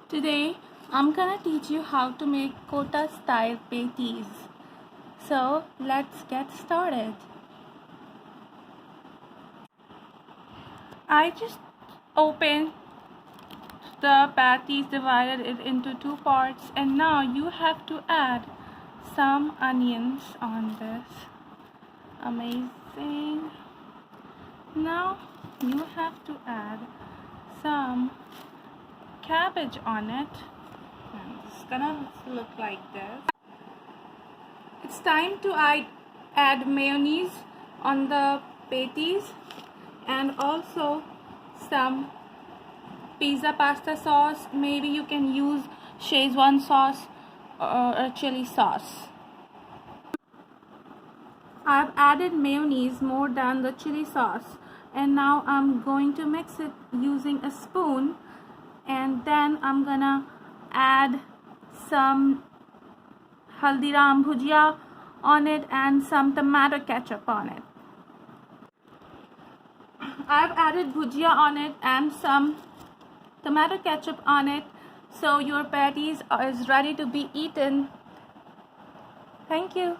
Today I'm gonna teach you how to make Kota style patties. So let's get started. I just opened the patties, divided it into two parts, and now you have to add some onions on this. Amazing. Now you have to add some cabbage on it, and it's gonna look like this. It's time to add mayonnaise on the patties and also some pizza pasta sauce. Maybe you can use Szechuan sauce or a chili sauce. I've added mayonnaise more than the chili sauce, and now I'm going to mix it using a spoon, and then I'm gonna add some Haldiram Bhujia on it and some tomato ketchup on it. I've added Bhujia on it and some tomato ketchup on it, so your patties is ready to be eaten. Thank you.